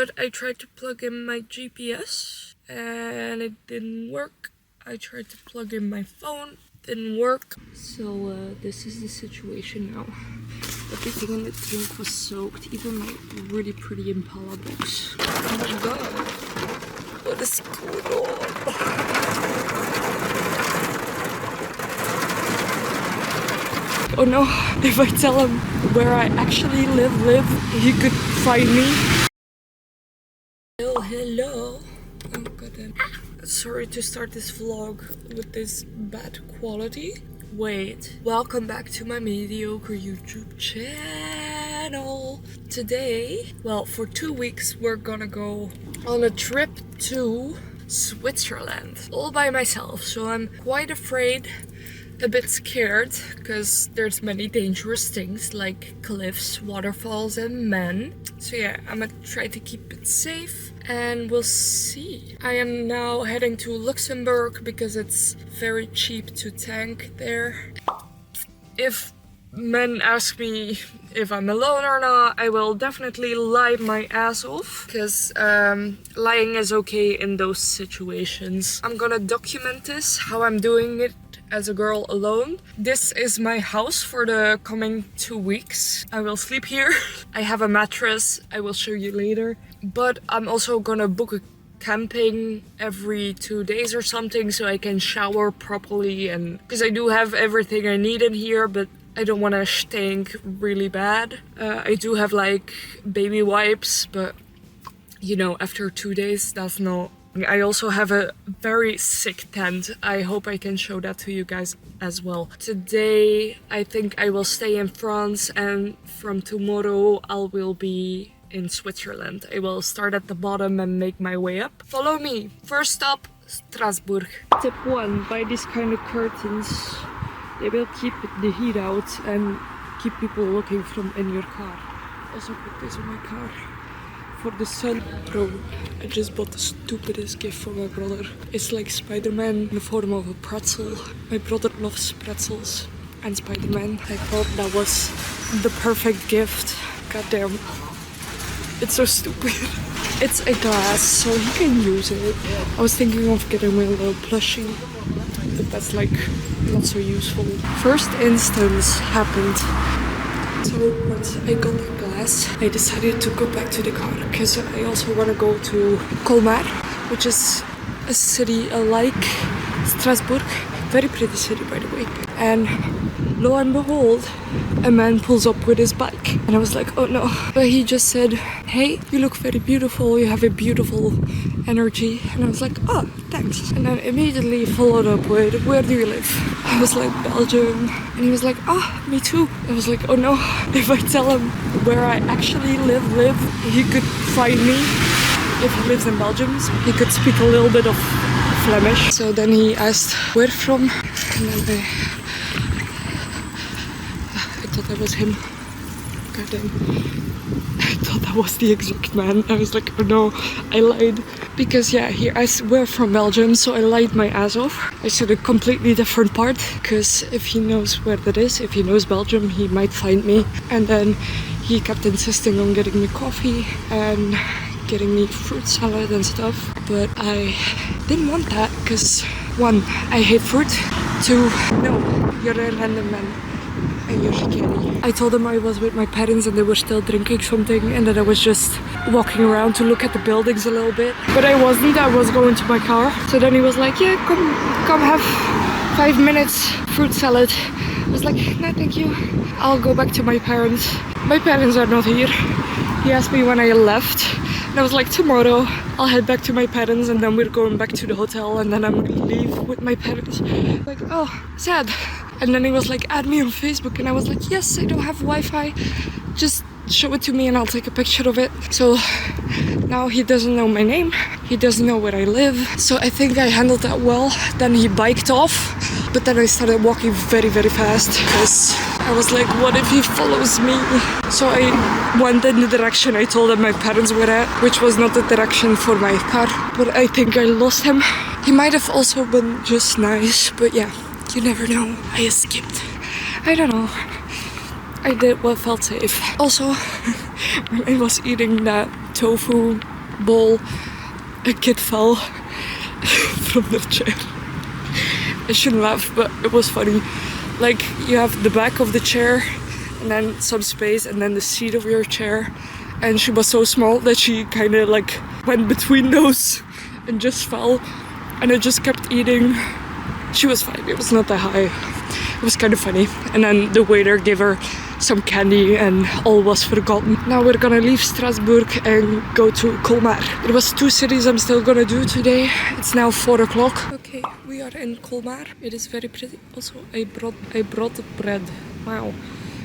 but I tried to plug in my GPS and it didn't work. I tried to plug in my phone, didn't work. So this is the situation now. Everything in the drink was soaked, even my really pretty Impala box. Oh my god, what is going on? Oh no, if I tell him where I actually live, he could find me. Oh, hello. Oh god, sorry to start this vlog with this bad quality. Wait, welcome back to my mediocre YouTube channel. Today, well, for 2 weeks we're gonna go on a trip to Switzerland all by myself, so I'm quite afraid, a bit scared, because there's many dangerous things like cliffs, waterfalls and men. So yeah, I'm gonna try to keep it safe and we'll see. I am now heading to Luxembourg because it's very cheap to tank there. If men ask me if I'm alone or not, I will definitely lie my ass off, because lying is okay in those situations. I'm gonna document this, how I'm doing it as a girl alone. This is my house for the coming 2 weeks. I will sleep here. I have a mattress, I will show you later. But I'm also gonna book a camping every 2 days or something so I can shower properly, and because I do have everything I need in here, but I don't want to stink really bad. I do have like baby wipes, but you know, after 2 days that's not. I also have a very sick tent. I hope I can show that to you guys as well. Today I think I will stay in France, and from tomorrow I will be in Switzerland. I will start at the bottom and make my way up. Follow me. First stop, Strasbourg. Tip 1, buy these kind of curtains. They will keep the heat out and keep people looking from in your car. Also put this in my car for the sun. Bro, I just bought the stupidest gift for my brother. It's like Spider-Man in the form of a pretzel. My brother loves pretzels and Spider-Man. I thought that was the perfect gift. Goddamn. It's so stupid. It's a glass, so he can use it. I was thinking of getting my little plushie, but that's like not so useful. First instance happened. So once I got the glass, I decided to go back to the car because I also want to go to Colmar, which is a city like Strasbourg. Very pretty city, by the way. And lo and behold, a man pulls up with his bike. And I was like, oh no. But he just said, hey, you look very beautiful. You have a beautiful energy. And I was like, oh, thanks. And then immediately followed up with, where do you live? I was like, Belgium. And he was like, oh, me too. I was like, oh no. If I tell him where I actually live, he could find me. If he lives in Belgium, he could speak a little bit of Flemish. So then he asked where from, and then I thought that was him. Goddamn. I thought that was the exact man. I was like, oh no, I lied. Because yeah, he asked where from Belgium, so I lied my ass off. I said a completely different part, because if he knows where that is, if he knows Belgium, he might find me. And then he kept insisting on getting me coffee and getting me fruit salad and stuff, but I didn't want that because 1, I hate fruit, 2, no, you're a random man and you're skinny. I told them I was with my parents and they were still drinking something, and that I was just walking around to look at the buildings a little bit, but I wasn't. I was going to my car. So then he was like, yeah, come have 5 minutes fruit salad. I was like, no thank you, I'll go back to my parents. My parents are not here. He asked me when I left. And I was like, tomorrow I'll head back to my parents, and then we're going back to the hotel, and then I'm gonna leave with my parents. Like, oh, sad. And then he was like, add me on Facebook, and I was like, yes, I don't have Wi-Fi. Just show it to me and I'll take a picture of it. So now he doesn't know my name. He doesn't know where I live. So I think I handled that well. Then he biked off, but then I started walking very, very fast because I was like, what if he follows me? So I went in the direction I told him my parents were at, which was not the direction for my car. But I think I lost him. He might have also been just nice, but yeah, you never know. I escaped. I don't know. I did what felt safe. Also, when I was eating that tofu bowl, a kid fell from the chair. I shouldn't laugh, but it was funny. Like, you have the back of the chair and then some space and then the seat of your chair, and she was so small that she kind of like went between those and just fell, and it just kept eating. She was fine, it was not that high. It was kind of funny. And then the waiter gave her some candy and all was forgotten. Now we're gonna leave Strasbourg and go to Colmar. There was 2 cities I'm still gonna do today. It's now 4 o'clock. Okay, we are in Colmar. It is very pretty. Also, I brought bread. Wow.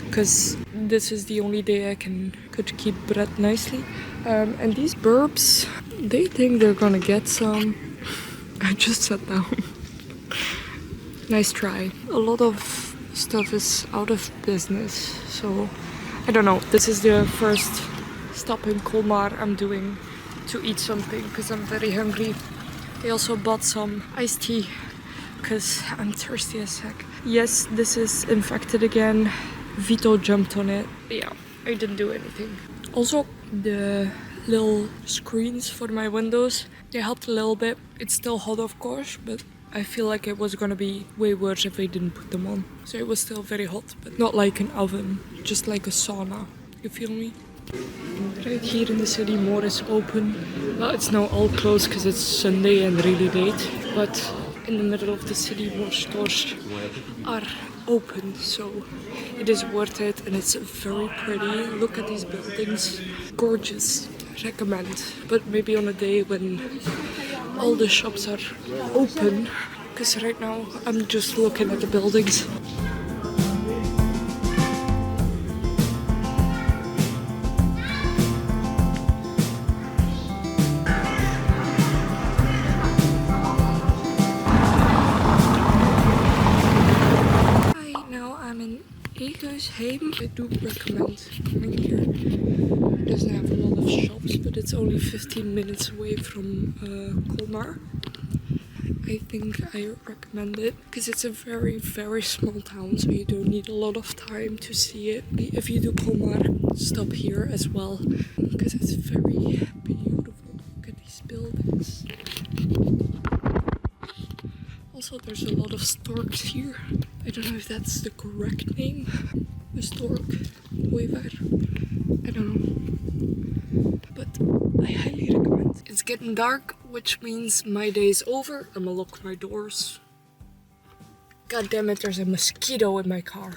Because this is the only day I could keep bread nicely. And these burbs, they think they're gonna get some. I just sat down. Nice try. A lot of stuff is out of business, so I don't know. This is the first stop in Colmar I'm doing to eat something because I'm very hungry. I also bought some iced tea because I'm thirsty as heck. Yes, this is infected again. Vito jumped on it. But yeah, I didn't do anything. Also, the little screens for my windows, they helped a little bit. It's still hot, of course, but I feel like it was gonna be way worse if I didn't put them on. So it was still very hot, but not like an oven, just like a sauna. You feel me? Right here in the city, more is open. Well, it's now all closed because it's Sunday and really late. But in the middle of the city, more stores are open, so it is worth it, and it's very pretty. Look at these buildings, gorgeous. Recommend, but maybe on a day when all the shops are open, because right now I'm just looking at the buildings. Hi, now I'm in Egersheim. I do recommend coming here. It doesn't have a lot of shops, but it's only 15 minutes away from Colmar. I think I recommend it because it's a very, very small town, so you don't need a lot of time to see it. If you do Colmar, stop here as well because it's very beautiful. Look at these buildings. Also, there's a lot of storks here. I don't know if that's the correct name. A stork, weaver. I don't know. But I highly recommend. It's getting dark, which means my day is over. I'm gonna lock my doors. God damn it, there's a mosquito in my car.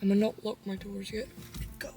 I'm gonna not lock my doors yet. Go.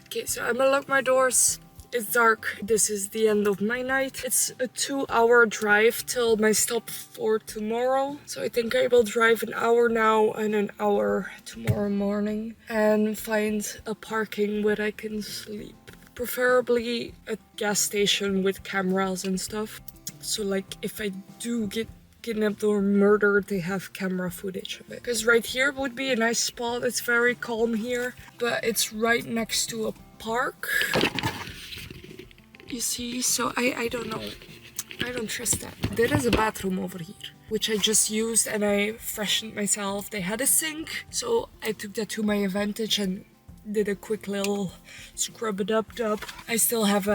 Okay, so I'm gonna lock my doors. It's dark. This is the end of my night. It's a 2-hour drive till my stop for tomorrow. So I think I will drive an hour now and an hour tomorrow morning and find a parking where I can sleep. Preferably a gas station with cameras and stuff. So like if I do get kidnapped or murdered, they have camera footage of it. Because right here would be a nice spot. It's very calm here, but it's right next to a park. You see, so I don't know. I don't trust that. There is a bathroom over here, which I just used and I freshened myself. They had a sink, so I took that to my advantage and did a quick little scrub it up. I still have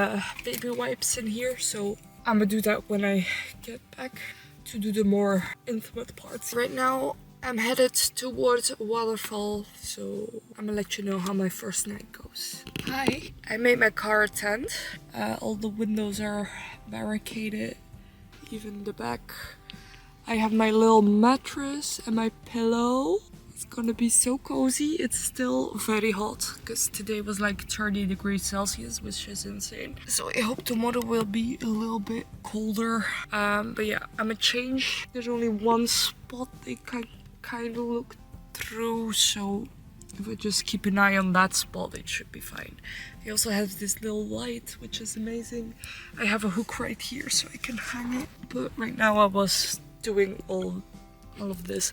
baby wipes in here, so I'm gonna do that when I get back to do the more intimate parts. Right now, I'm headed towards a waterfall, so I'm gonna let you know how my first night goes. Hi, I made my car a tent. All the windows are barricaded, even the back. I have my little mattress and my pillow. It's gonna be so cozy. It's still very hot because today was like 30 degrees Celsius, which is insane. So I hope tomorrow will be a little bit colder. But yeah, I'm gonna change. There's only one spot they kind of look through, so if I just keep an eye on that spot, it should be fine. I also have this little light, which is amazing. I have a hook right here so I can hang it. But right now I was doing all of this.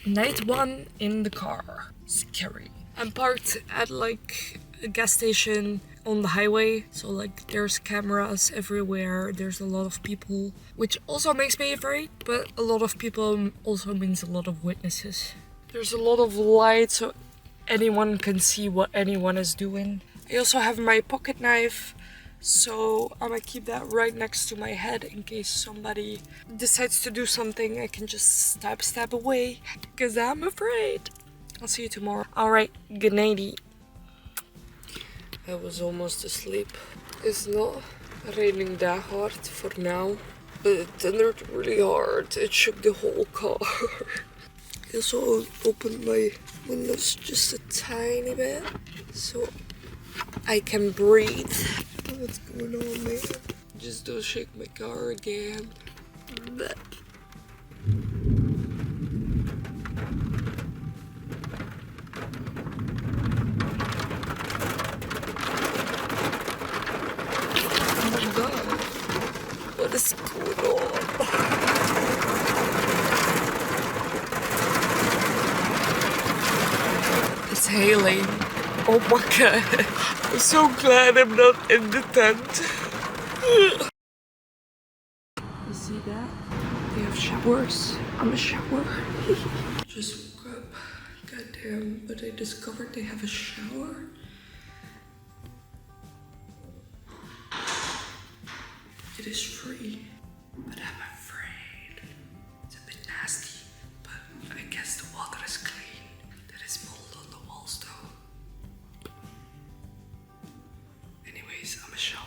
Night 1 in the car. Scary. I'm parked at like a gas station on the highway, so like there's cameras everywhere, there's a lot of people, which also makes me afraid, but a lot of people also means a lot of witnesses. There's a lot of light, so anyone can see what anyone is doing. I also have my pocket knife, so I'm gonna keep that right next to my head in case somebody decides to do something. I can just stab away because I'm afraid. I'll see you tomorrow. Alright, good nighty. I was almost asleep. It's not raining that hard for now, but it thundered really hard. It shook the whole car. I also opened my windows just a tiny bit so I can breathe. What's going on, man? Just don't shake my car again. But oh my god, what is going on? It's hailing. Oh my god. I'm so glad I'm not in the tent. You see that? They have showers. I'm a shower. Just woke up. Goddamn, but I discovered they have a shower. It is free, but I'm afraid. It's a bit nasty, but I guess the water is clean. There is mold on the walls though. Anyways, I'm a shower.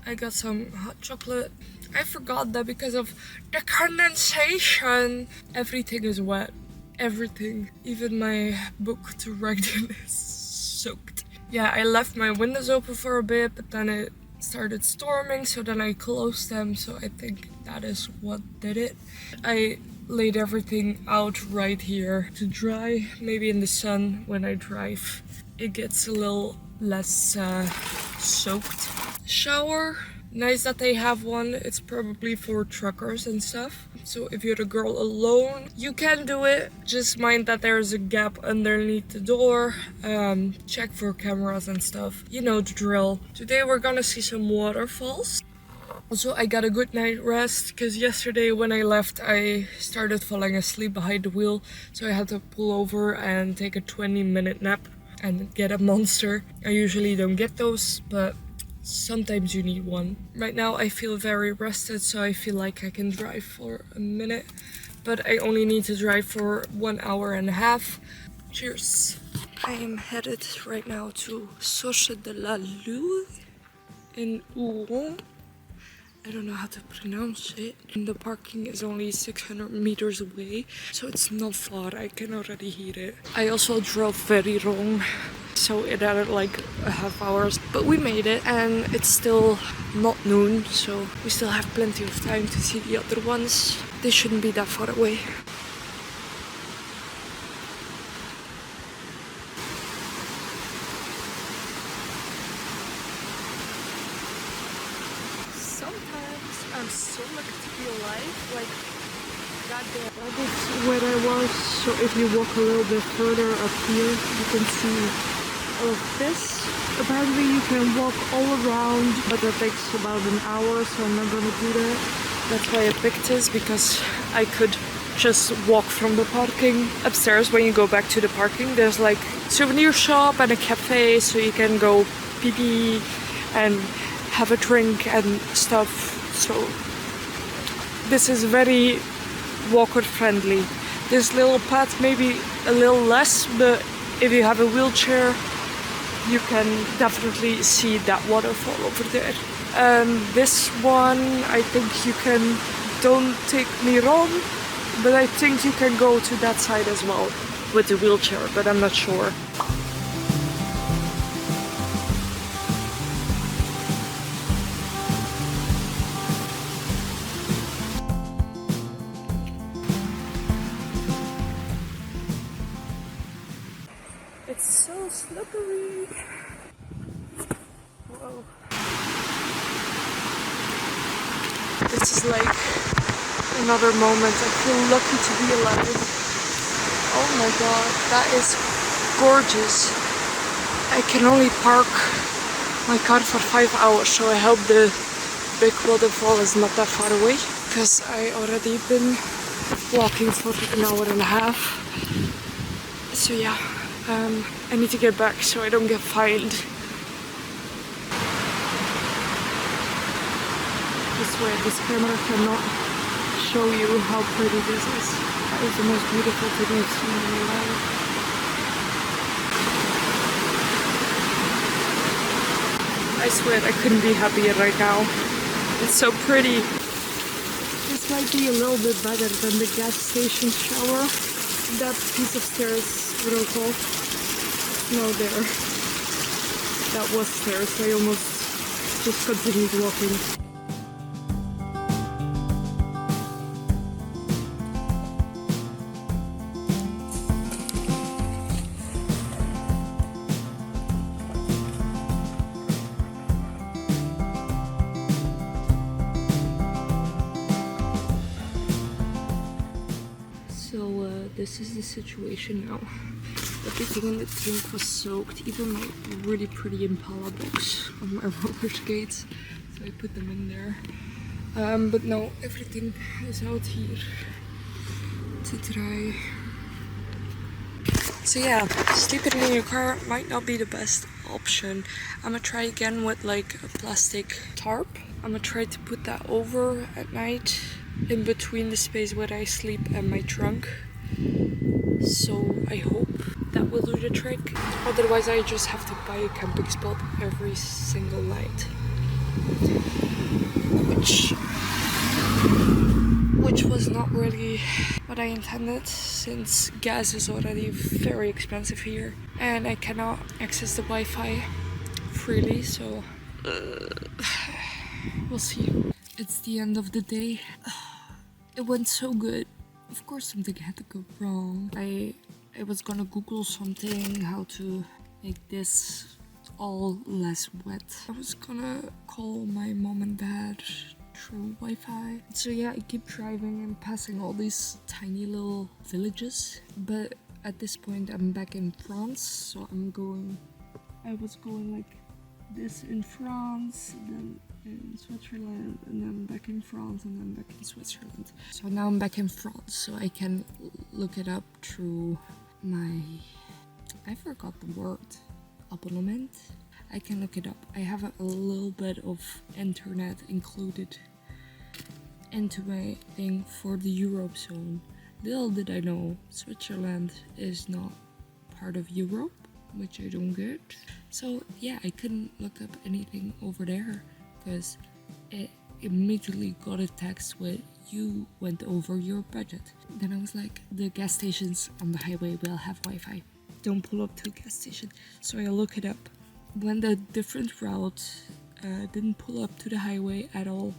I got some hot chocolate. I forgot that because of the condensation, everything is wet. Everything. Even my book to write in is soaked. Yeah, I left my windows open for a bit, but then it started storming, so then I closed them, so I think that is what did it. I laid everything out right here to dry, maybe in the sun when I drive. It gets a little less soaked. Shower. Nice that they have one. It's probably for truckers and stuff. So if you're a girl alone, you can do it. Just mind that there's a gap underneath the door. Check for cameras and stuff. You know the drill. Today we're gonna see some waterfalls. Also, I got a good night rest because yesterday when I left, I started falling asleep behind the wheel. So I had to pull over and take a 20-minute nap and get a Monster. I usually don't get those, but sometimes you need one. Right now I feel very rested, so I feel like I can drive for a minute, but I only need to drive for 1.5 hours. Cheers. I am headed right now to Soche de la Lue in Ouron. I don't know how to pronounce it. And the parking is only 600 meters away, so it's not far. I can already hear it. I also drove very wrong, so it added like a half hour. But we made it, and it's still not noon, so we still have plenty of time to see the other ones. They shouldn't be that far away. I'm so lucky to be alive, like, goddamn. That is where I was, so if you walk a little bit further up here, you can see all of this. Apparently you can walk all around, but that takes about an hour, so I'm not gonna do that. That's why I picked this, because I could just walk from the parking. Upstairs, when you go back to the parking, there's like souvenir shop and a cafe, so you can go pee and have a drink and stuff. So this is very walker friendly. This little path maybe a little less, but if you have a wheelchair you can definitely see that waterfall over there. This one, I think you can, don't take me wrong, but I think you can go to that side as well with the wheelchair, but I'm not sure. It's so slippery. Whoa. This is like another moment. I feel lucky to be alive. Oh my god, that is gorgeous. I can only park my car for 5 hours, so I hope the big waterfall is not that far away, because I already been walking for an hour and a half. So yeah, I need to get back so I don't get fined. I swear this camera cannot show you how pretty this is. That is the most beautiful thing I've seen in my life. I swear I couldn't be happier right now. It's so pretty. This might be a little bit better than the gas station shower. That piece of stairs, what do I call? No, there. That was stairs. I almost just continued walking. This is the situation now. Everything in the tank was soaked, even my really pretty Impala box on my roller skates. So I put them in there. But no, everything is out here to dry. So yeah, sleeping in your car might not be the best option. I'm gonna try again with like a plastic tarp. I'm gonna try to put that over at night in between the space where I sleep and my trunk. So I hope that will do the trick. Otherwise I just have to buy a camping spot every single night. Which was not really what I intended, since gas is already very expensive here and I cannot access the Wi-Fi freely, so we'll see. It's the end of the day. It went so good. Of course something had to go wrong. I was gonna Google something, how to make this all less wet. I was gonna call my mom and dad through Wi-Fi. So yeah, I keep driving and passing all these tiny little villages. But at this point I'm back in France, so I was going like this in France, then in Switzerland, and then back in France, and then back in Switzerland. So now I'm back in France, so I can look it up through my, I forgot the word, abonnement. I can look it up. I have a little bit of internet included into my thing for the Europe zone. Little did I know, Switzerland is not part of Europe, which I don't get. So yeah, I couldn't look up anything over there, because it immediately got a text with, you went over your budget. Then I was like, the gas stations on the highway will have Wi-Fi. Don't pull up to a gas station. So I look it up. When the different routes didn't pull up to the highway at all.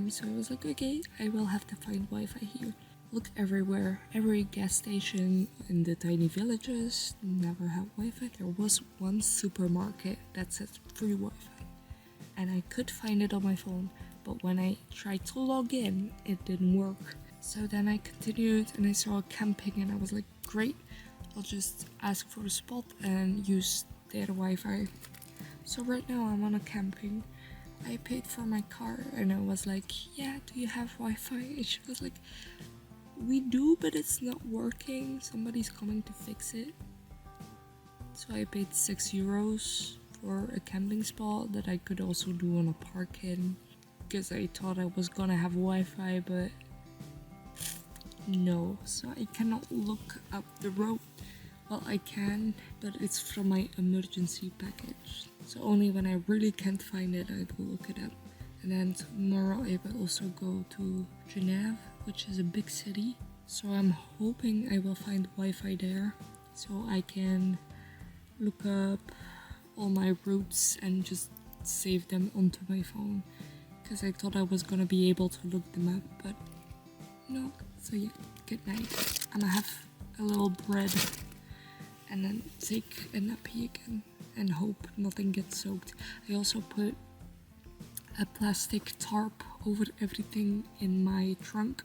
So I was like, okay, I will have to find Wi-Fi here. Look everywhere. Every gas station in the tiny villages never have Wi-Fi. There was one supermarket that said free Wi-Fi. And I could find it on my phone, but when I tried to log in, it didn't work. So then I continued and I saw camping and I was like, great, I'll just ask for a spot and use their Wi-Fi. So right now I'm on a camping. I paid for my car and I was like, yeah, do you have Wi-Fi? And she was like, we do, but it's not working. Somebody's coming to fix it. So I paid €6 for a camping spot that I could also do on a park-in, because I thought I was gonna have Wi-Fi, but no. So I cannot look up the road. Well, I can, but it's from my emergency package. So only when I really can't find it, I will look it up. And then tomorrow I will also go to Geneva, which is a big city. So I'm hoping I will find Wi-Fi there, so I can look up all my routes and just save them onto my phone, because I thought I was gonna be able to look them up, but no. So yeah, good night. I'm gonna have a little bread and then take a nappy again and hope nothing gets soaked. I also put a plastic tarp over everything in my trunk,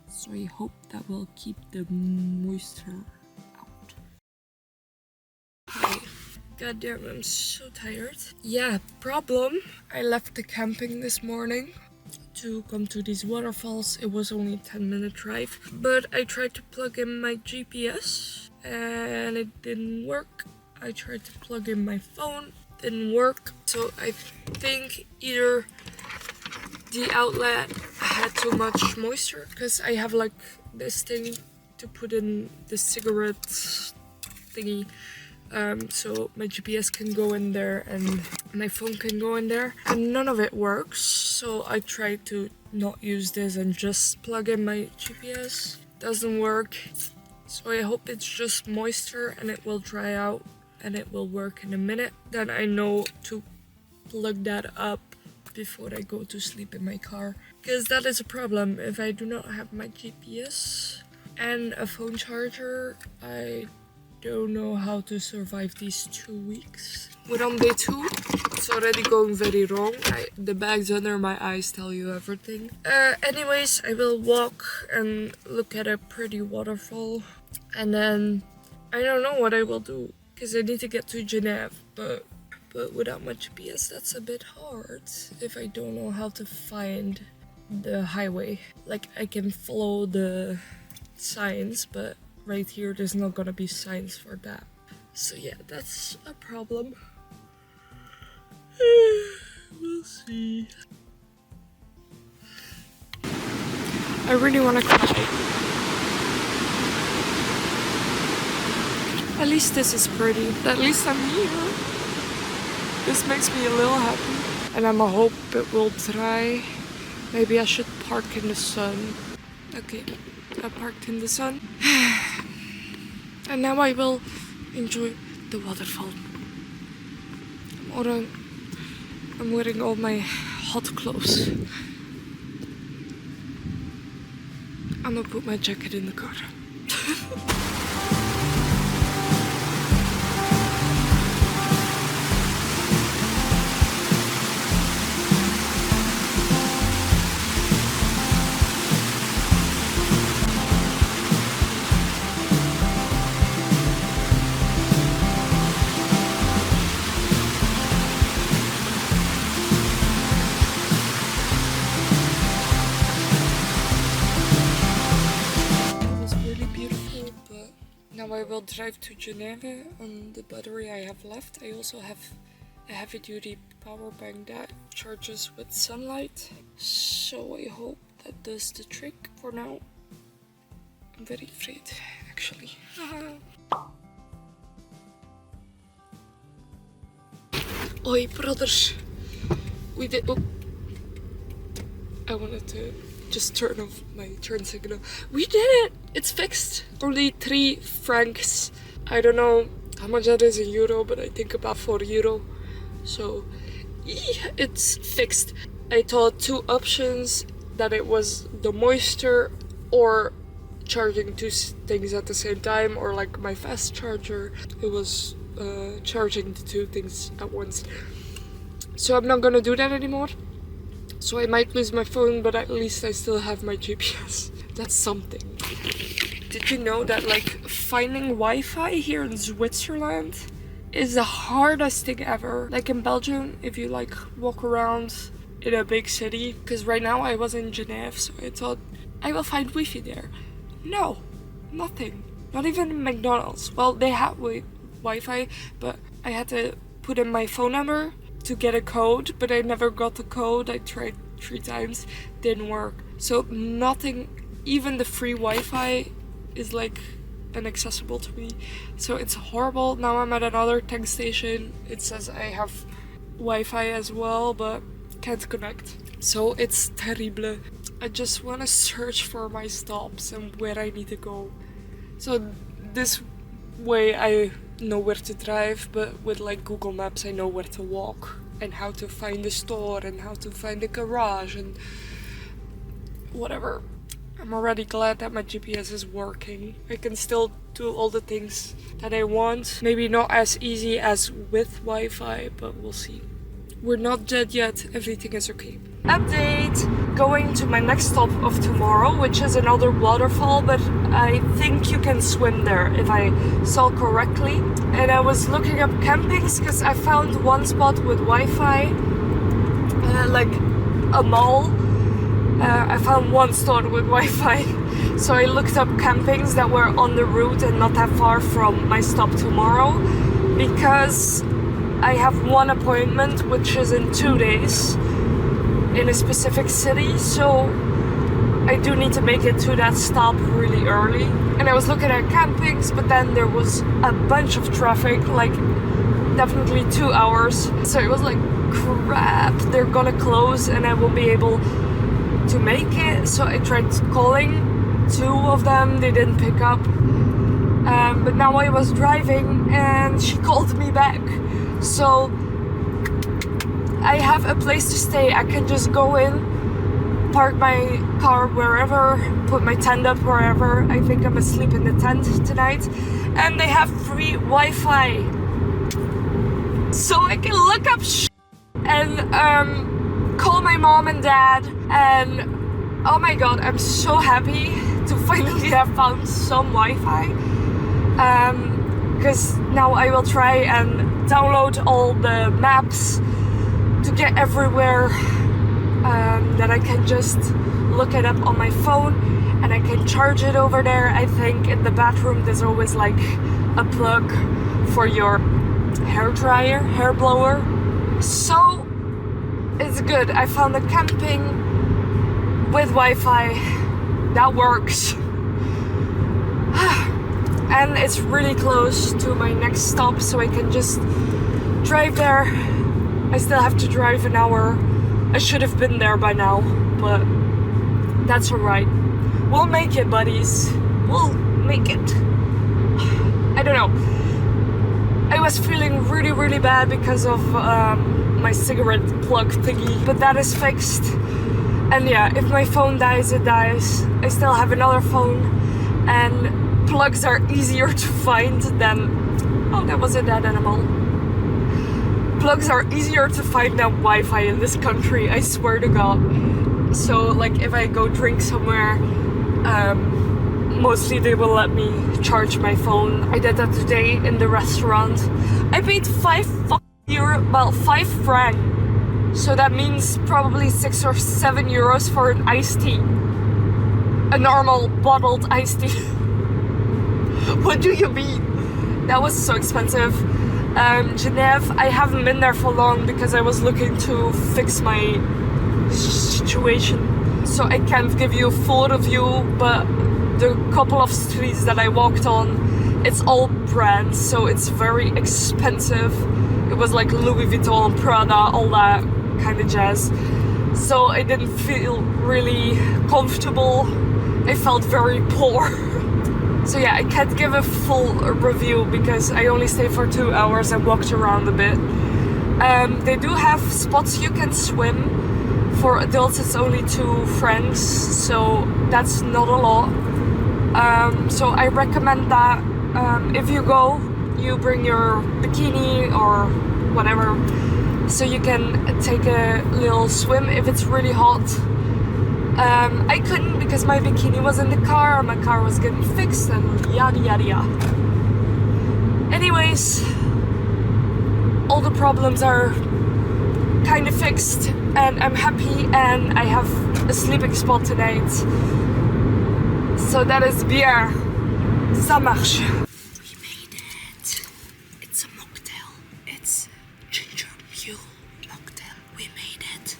so I hope that will keep the moisture out. Hi. God damn, I'm so tired. Yeah, problem. I left the camping this morning to come to these waterfalls. It was only a 10-minute drive, but I tried to plug in my GPS and it didn't work. I tried to plug in my phone, didn't work. So I think either the outlet had too much moisture, because I have like this thing to put in the cigarette thingy, so my GPS can go in there and my phone can go in there, and none of it works. So I tried to not use this and just plug in my GPS. Doesn't work. So I hope it's just moisture and it will dry out and it will work in a minute. Then I know to plug that up before I go to sleep in my car, because that is a problem. If I do not have my GPS and a phone charger, I don't know how to survive these 2 weeks. We're on day 2. It's already going very wrong. The bags under my eyes tell you everything. Anyways, I will walk and look at a pretty waterfall, and then I don't know what I will do, because I need to get to Geneva, but without my GPS that's a bit hard if I don't know how to find the highway. Like, I can follow the signs, but right here there's not gonna be signs for that. So yeah, that's a problem. We'll see. I really wanna cry. At least this is pretty. At least I'm here. This makes me a little happy. And I hope it will dry. Maybe I should park in the sun. Okay, I parked in the sun. And now I will enjoy the waterfall. I'm wearing all my hot clothes. I'm gonna put my jacket in the car. Now I will drive to Geneva on the battery I have left. I also have a heavy duty power bank that charges with sunlight. So I hope that does the trick. For now, I'm very afraid, actually. Oi, brothers. We did. Oh. I wanted to just turn off my turn signal. We did it! It's fixed. Only 3 francs. I don't know how much that is in euro, but I think about €4. So, it's fixed. I thought 2 options, that it was the moisture or charging 2 things at the same time, or like my fast charger. It was charging the 2 things at once. So I'm not gonna do that anymore. So I might lose my phone, but at least I still have my GPS. That's something. Did you know that like finding Wi-Fi here in Switzerland is the hardest thing ever? Like in Belgium, if you like walk around in a big city, because right now I was in Geneva, so I thought I will find Wi-Fi there. No, nothing. Not even McDonald's. Well, they had Wi-Fi, but I had to put in my phone number to get a code, but I never got the code. I tried 3 times, didn't work. So nothing, even the free Wi-Fi is like inaccessible to me. So it's horrible. Now I'm at another tank station. It says I have Wi-Fi as well, but can't connect. So it's terrible. I just want to search for my stops and where I need to go. So this way I know where to drive, but with like Google Maps I know where to walk and how to find the store and how to find the garage and whatever. I'm already glad that my GPS is working. I can still do all the things that I want. Maybe not as easy as with Wi-Fi, but we'll see. We're not dead yet. Everything is okay. Update! going to my next stop of tomorrow, which is another waterfall, but I think you can swim there if I saw correctly. And I was looking up campings because I found one spot with Wi-Fi, like a mall. I found one store with Wi-Fi, so I looked up campings that were on the route and not that far from my stop tomorrow, because I have one appointment which is in 2 days in a specific city, so I do need to make it to that stop really early. And I was looking at campings, but then there was a bunch of traffic, like definitely 2 hours, so it was like, crap, they're gonna close and I won't be able to make it. So I tried calling 2 of them, they didn't pick up, but now I was driving and she called me back, so I have a place to stay. I can just go in, park my car wherever, put my tent up wherever. I think I'm asleep in the tent tonight, and they have free Wi-Fi, so I can look up and call my mom and dad. And oh my god, I'm so happy to finally have found some Wi-Fi, because now I will try and download all the maps to get everywhere, that I can just look it up on my phone and I can charge it over there. I think in the bathroom there's always like a plug for your hair dryer, hair blower, so it's good. I found a camping with Wi-Fi that works, and it's really close to my next stop, so I can just drive there. I still have to drive an hour. I should have been there by now, but that's alright. We'll make it, buddies. We'll make it. I don't know. I was feeling really bad because of my cigarette plug thingy, but that is fixed. And yeah, if my phone dies, it dies. I still have another phone, and plugs are easier to find than... Oh, that was a dead animal. Plugs are easier to find than Wi-Fi in this country, I swear to god. So like if I go drink somewhere, mostly they will let me charge my phone. I did that today in the restaurant. I paid 5 francs. So that means probably 6 or 7 euros for an iced tea. A normal bottled iced tea. What do you mean? That was so expensive. Genève, I haven't been there for long because I was looking to fix my situation. So I can't give you a full review, but the couple of streets that I walked on, it's all brands, so it's very expensive. It was like Louis Vuitton, Prada, all that kind of jazz. So I didn't feel really comfortable. I felt very poor. So yeah, I can't give a full review because I only stayed for 2 hours and walked around a bit. They do have spots you can swim. For adults it's only 2 francs, so that's not a lot. So I recommend that if you go, you bring your bikini or whatever, so you can take a little swim if it's really hot. I couldn't because my bikini was in the car, my car was getting fixed and yada yada yada. Anyways, all the problems are kind of fixed and I'm happy, and I have a sleeping spot tonight. So that is bien. Ça marche. We made it. It's a mocktail. It's ginger mule mocktail. We made it.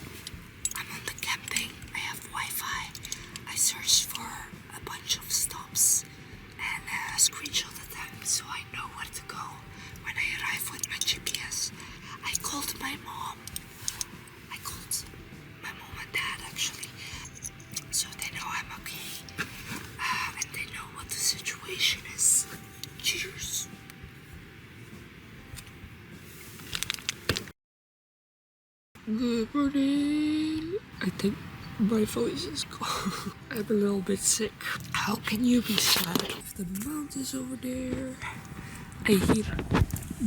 I'm on the camping. I have Wi-Fi. I searched for a bunch of stops and screenshotted them so I know where to go when I arrive with my GPS. I called my mom. I called my mom and dad actually, so they know I'm okay, and they know what the situation is. Cheers. Good morning. I think my voice is gone. I'm a little bit sick. How can you be sad? If the mountains over there. I hear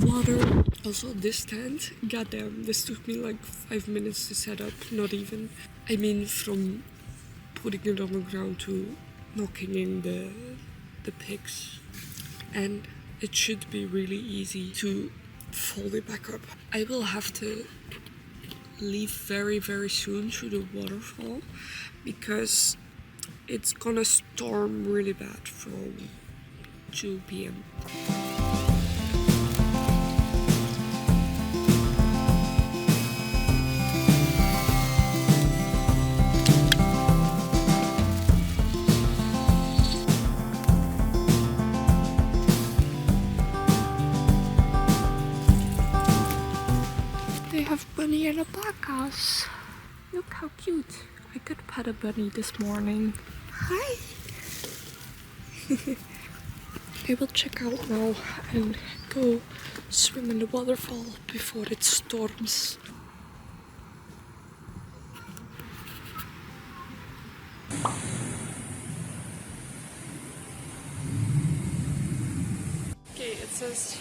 water. Also this tent, goddamn, this took me like 5 minutes to set up, not even. I mean, from putting it on the ground to knocking in the pigs. And it should be really easy to fold it back up. I will have to leave very, very soon to the waterfall because it's gonna storm really bad from 2 p.m. They have bunny and alpacas. Look how cute. I could pet a bunny this morning. Hi. I will check out now and go swim in the waterfall before it storms. Okay, it says,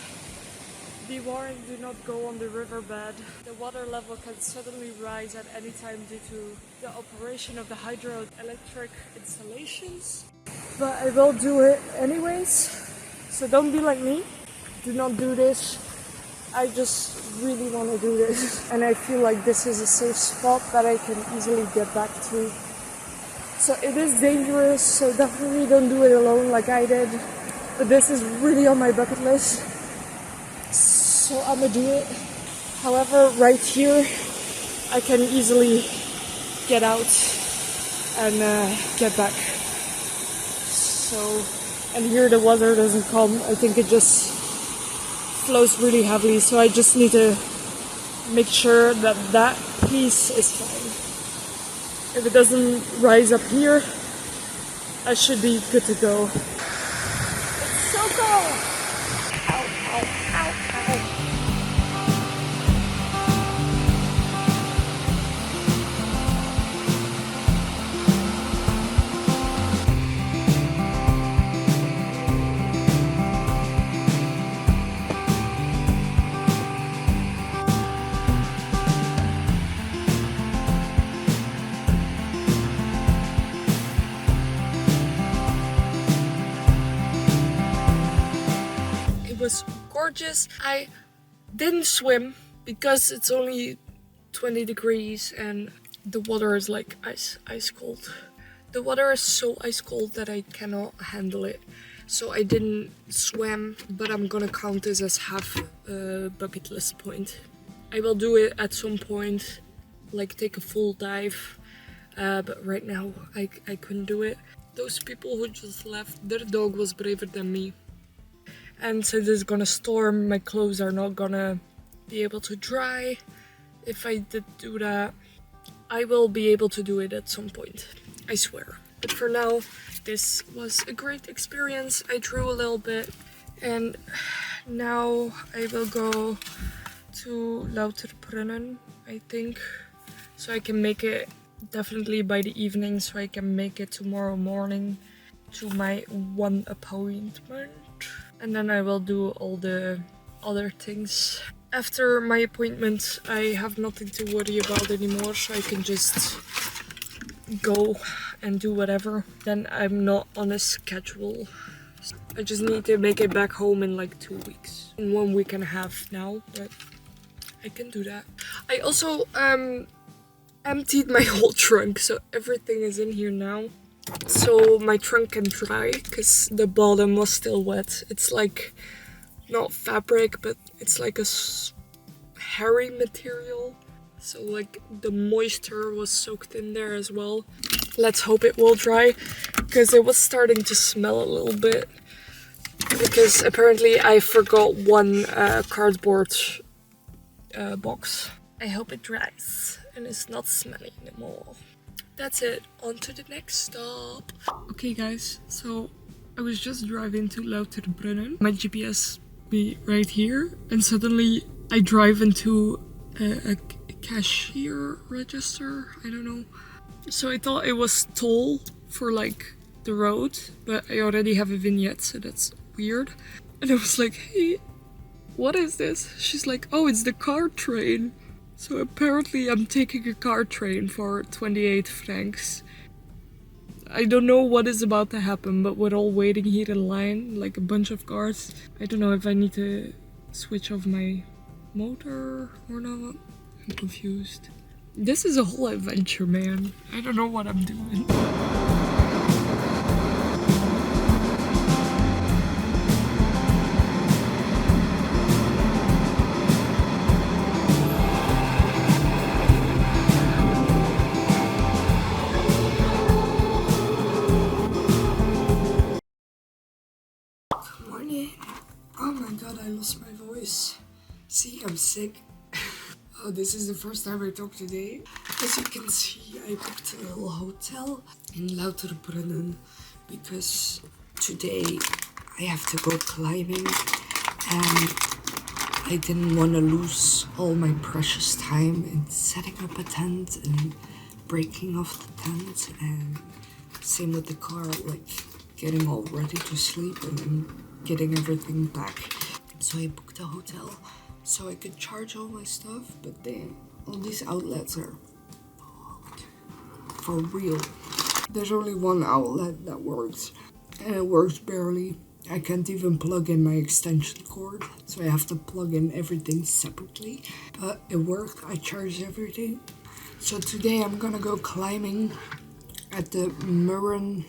be warned, do not go on the riverbed. The water level can suddenly rise at any time due to the operation of the hydroelectric installations. But I will do it anyways. So don't be like me. Do not do this. I just really want to do this. And I feel like this is a safe spot that I can easily get back to. So it is dangerous, so definitely don't do it alone like I did. But this is really on my bucket list. So I'm gonna do it. However, right here, I can easily get out and get back. So, and here the water doesn't come. I think it just flows really heavily. So I just need to make sure that that piece is fine. If it doesn't rise up here, I should be good to go. It's so cold! Ow, ow, ow, ow. Was gorgeous. I didn't swim because it's only 20 degrees and the water is like ice cold. The water is so ice cold that I cannot handle it. So I didn't swim, but I'm gonna count this as half a bucket list point. I will do it at some point, like take a full dive, but right now I couldn't do it. Those people who just left, their dog was braver than me. And since it's gonna storm, my clothes are not gonna be able to dry. If I did do that, I will be able to do it at some point, I swear. But for now, this was a great experience. I drew a little bit, and now I will go to ROADTRIP, I think. So I can make it definitely by the evening, so I can make it tomorrow morning to my one appointment. And then I will do all the other things. After my appointment, I have nothing to worry about anymore, so I can just go and do whatever. Then I'm not on a schedule. I just need to make it back home in like 2 weeks. In 1 week and a half now, but I can do that. I also emptied my whole trunk, so everything is in here now. So my trunk can dry, because the bottom was still wet. It's like, not fabric, but it's like a hairy material. So like the moisture was soaked in there as well. Let's hope it will dry, because it was starting to smell a little bit. Because apparently I forgot one cardboard box. I hope it dries and it's not smelly anymore. That's it, on to the next stop. Okay guys, so I was just driving to ROADTRIP. My GPS be right here, and suddenly I drive into a cashier register, I don't know. So I thought it was toll for like the road, but I already have a vignette, so that's weird. And I was like, hey, what is this? She's like, oh, it's the car train. So apparently I'm taking a car train for 28 francs. I don't know what is about to happen, but we're all waiting here in line, like a bunch of cars. I don't know if I need to switch off my motor or not. I'm confused. This is a whole adventure, man. I don't know what I'm doing. Good morning. Oh my god, I lost my voice. See, I'm sick. Oh, this is the first time I talk today. As you can see, I booked a little hotel in Lauterbrunnen because today I have to go climbing and I didn't want to lose all my precious time in setting up a tent and breaking off the tent, and same with the car, like getting all ready to sleep and then getting everything back. So I booked a hotel so I could charge all my stuff, but then all these outlets are booked. For real. There's only one outlet that works, and it works barely. I can't even plug in my extension cord, so I have to plug in everything separately. But it worked, I charged everything. So today I'm gonna go climbing at the Muren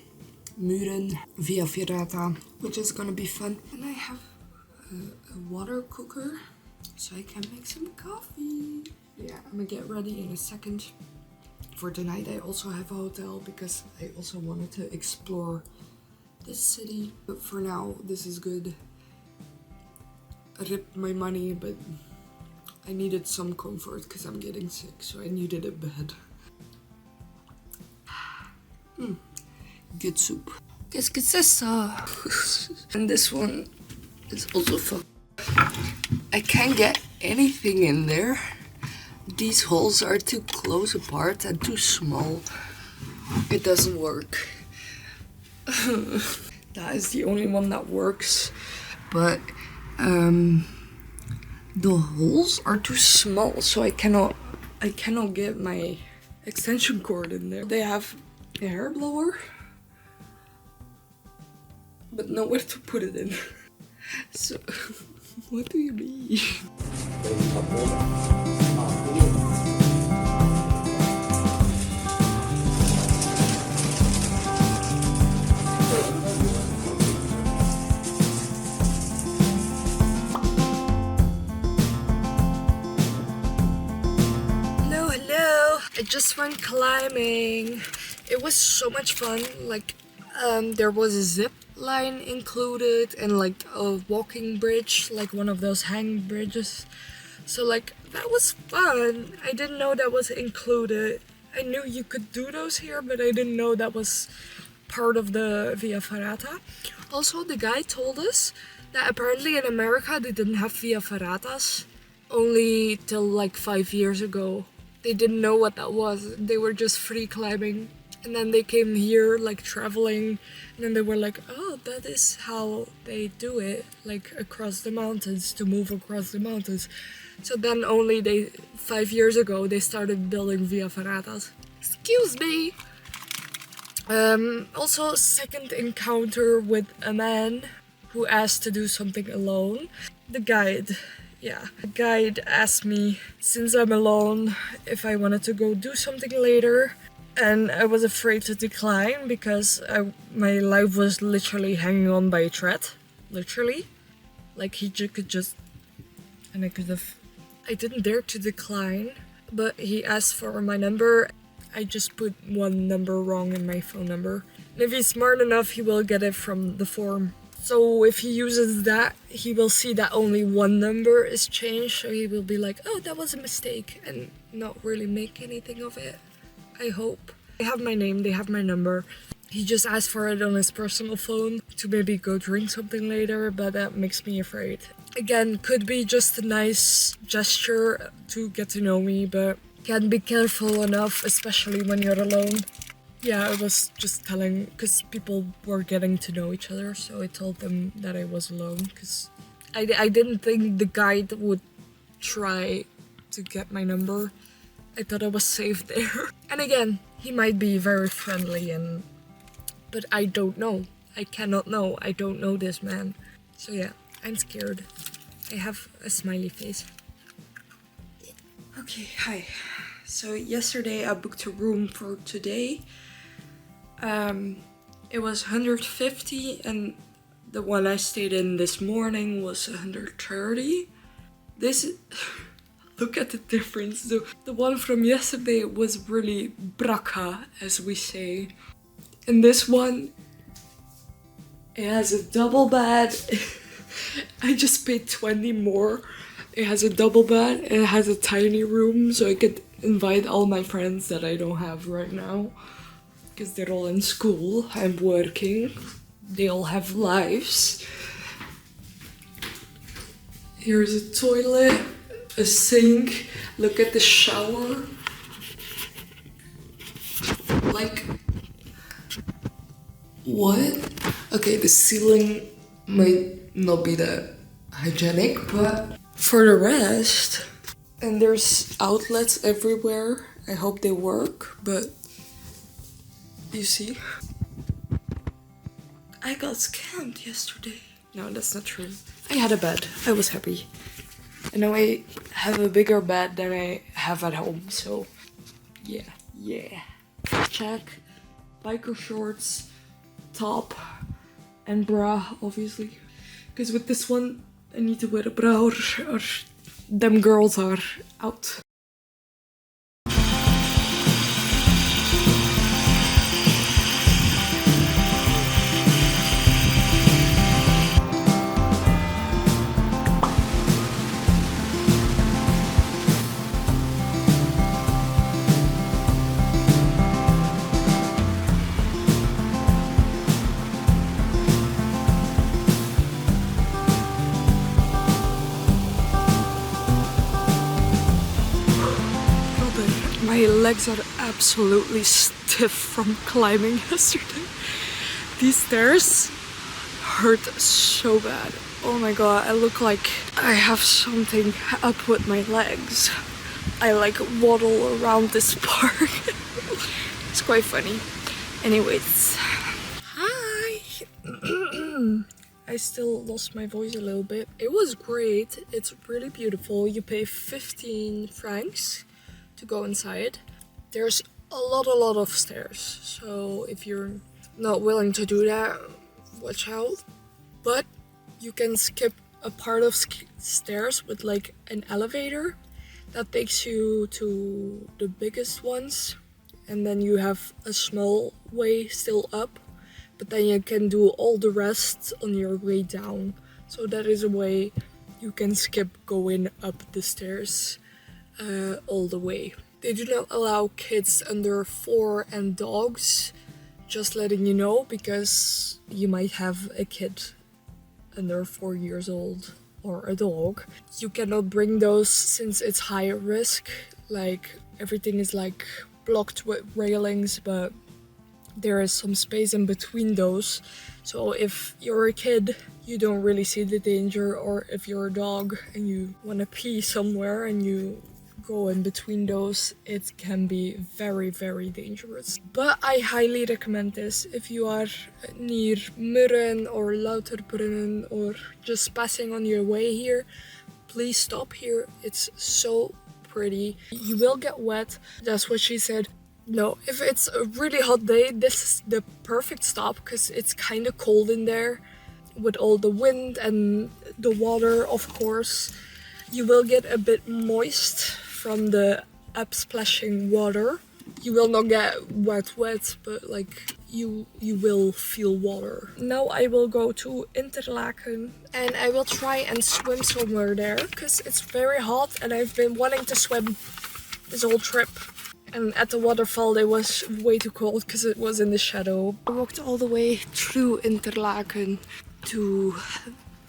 Via Ferrata, which is gonna be fun. And I have a water cooker, so I can make some coffee. Yeah, I'm gonna get ready in a second. For tonight I also have a hotel because I also wanted to explore this city. But for now, this is good. I ripped my money, but I needed some comfort because I'm getting sick, so I needed a bed. Good soup. Qu'est-ce que c'est ça? And this one is also fun. I can't get anything in there. These holes are too close apart and too small. It doesn't work. That is the only one that works. But the holes are too small, so I cannot get my extension cord in there. They have a hair blower, but nowhere to put it in. So, what do you mean? Hello. I just went climbing. It was so much fun. Like, there was a zip line included and like a walking bridge, like one of those hang bridges. So like that was fun. I didn't know that was included. I knew you could do those here, but I didn't know that was part of the Via Ferrata. Also, the guy told us that apparently in America they didn't have Via Ferratas only till like 5 years ago. They didn't know what that was. They were just free climbing. And then they came here like traveling, and then they were like, oh, that is how they do it, like across the mountains, to move across the mountains. So then only 5 years ago, they started building Via Ferratas. Excuse me! Also, second encounter with a man who asked to do something alone. The guide asked me, since I'm alone, if I wanted to go do something later. And I was afraid to decline because my life was literally hanging on by a thread. Literally. Like he could just... And I didn't dare to decline, but he asked for my number. I just put one number wrong in my phone number. And if he's smart enough, he will get it from the form. So if he uses that, he will see that only one number is changed. So he will be like, oh, that was a mistake, and not really make anything of it. I hope. They have my name, they have my number. He just asked for it on his personal phone to maybe go drink something later, but that makes me afraid. Again, could be just a nice gesture to get to know me, but can't be careful enough, especially when you're alone. Yeah, I was just telling, because people were getting to know each other, so I told them that I was alone, because I didn't think the guide would try to get my number. I thought I was safe there. And again, he might be very friendly but I don't know. I cannot know. I don't know this man. So yeah, I'm scared. I have a smiley face. Okay, hi. So yesterday I booked a room for today. It was 150 and the one I stayed in this morning was 130. Look at the difference. The one from yesterday was really braka, as we say. And this one, it has a double bed. I just paid 20 more. It has a double bed. It has a tiny room, so I could invite all my friends that I don't have right now. Because they're all in school. I'm working. They all have lives. Here's a toilet, a sink. Look at the shower. Like, what? Okay, the ceiling might not be that hygienic, but for the rest, and there's outlets everywhere. I hope they work, but you see, I got scammed yesterday. No, that's not true. I had a bed. I was happy. And now I have a bigger bed than I have at home, so yeah. Check. Biker shorts, top, and bra, obviously. Because with this one, I need to wear a bra or them girls are out. My legs are absolutely stiff from climbing yesterday. These stairs hurt so bad. Oh my god, I look like I have something up with my legs. I like waddle around this park. It's quite funny. Anyways. Hi! I still lost my voice a little bit. It was great. It's really beautiful. You pay 15 francs to go inside. There's a lot of stairs, so if you're not willing to do that, watch out. But you can skip a part of stairs with like an elevator that takes you to the biggest ones, and then you have a small way still up, but then you can do all the rest on your way down. So that is a way you can skip going up the stairs all the way. They do not allow kids under 4 and dogs, just letting you know, because you might have a kid under 4 years old or a dog. You cannot bring those since it's high risk. Like, everything is like blocked with railings, but there is some space in between those. So if you're a kid, you don't really see the danger, or if you're a dog and you want to pee somewhere and you go in between those, it can be very dangerous. But I highly recommend this if you are near Murren or Lauterbrunnen or just passing on your way here. Please stop here. It's so pretty. You will get wet. That's what she said. No, if it's a really hot day, this is the perfect stop because it's kind of cold in there with all the wind and the water, of course. You will get a bit moist from the upsplashing water. You will not get wet, but like you will feel water. Now I will go to Interlaken and I will try and swim somewhere there because it's very hot and I've been wanting to swim this whole trip. And at the waterfall it was way too cold because it was in the shadow. I walked all the way through Interlaken to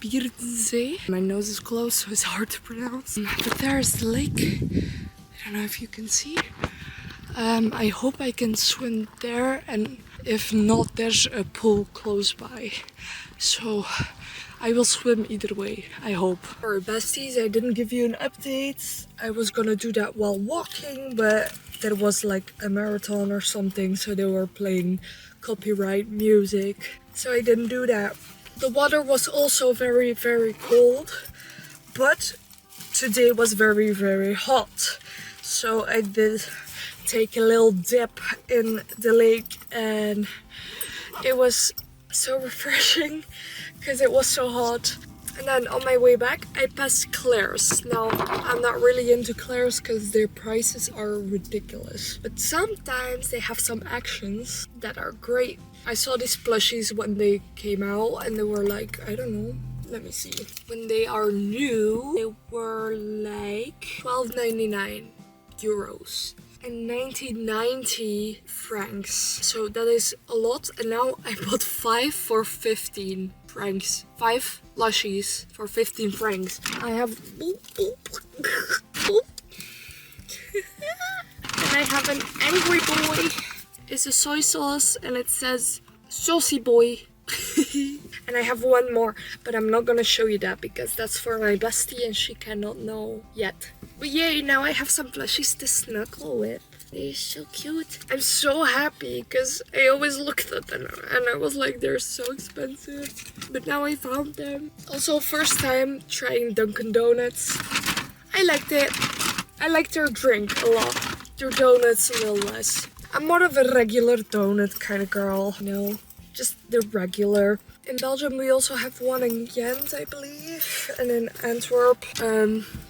Bierdsee. My nose is closed, so it's hard to pronounce. But there's the lake. I don't know if you can see. I hope I can swim there, and if not, there's a pool close by. So I will swim either way, I hope. For besties, I didn't give you an update. I was gonna do that while walking, but there was like a marathon or something, so they were playing copyright music, so I didn't do that. The water was also very, very cold, but today was very, very hot. So I did take a little dip in the lake and it was so refreshing because it was so hot. And then on my way back, I passed Claire's. Now, I'm not really into Claire's because their prices are ridiculous. But sometimes they have some actions that are great. I saw these plushies when they came out and they were like, I don't know, let me see. When they are new, they were like 12.99 euros. And 1990 francs. So that is a lot. And now I bought 5 for 15 francs. 5 plushies for 15 francs. I have... And I have an angry boy. It's a soy sauce and it says saucy boy. And I have one more, but I'm not gonna show you that because that's for my bestie and she cannot know yet. But yay, now I have some plushies to snuggle with. They're so cute. I'm so happy because I always looked at them and I was like, they're so expensive. But now I found them. Also, first time trying Dunkin' Donuts. I liked it. I liked their drink a lot. Their donuts a little less. I'm more of a regular donut kind of girl, you know, just the regular. In Belgium we also have one in Ghent, I believe, and in Antwerp.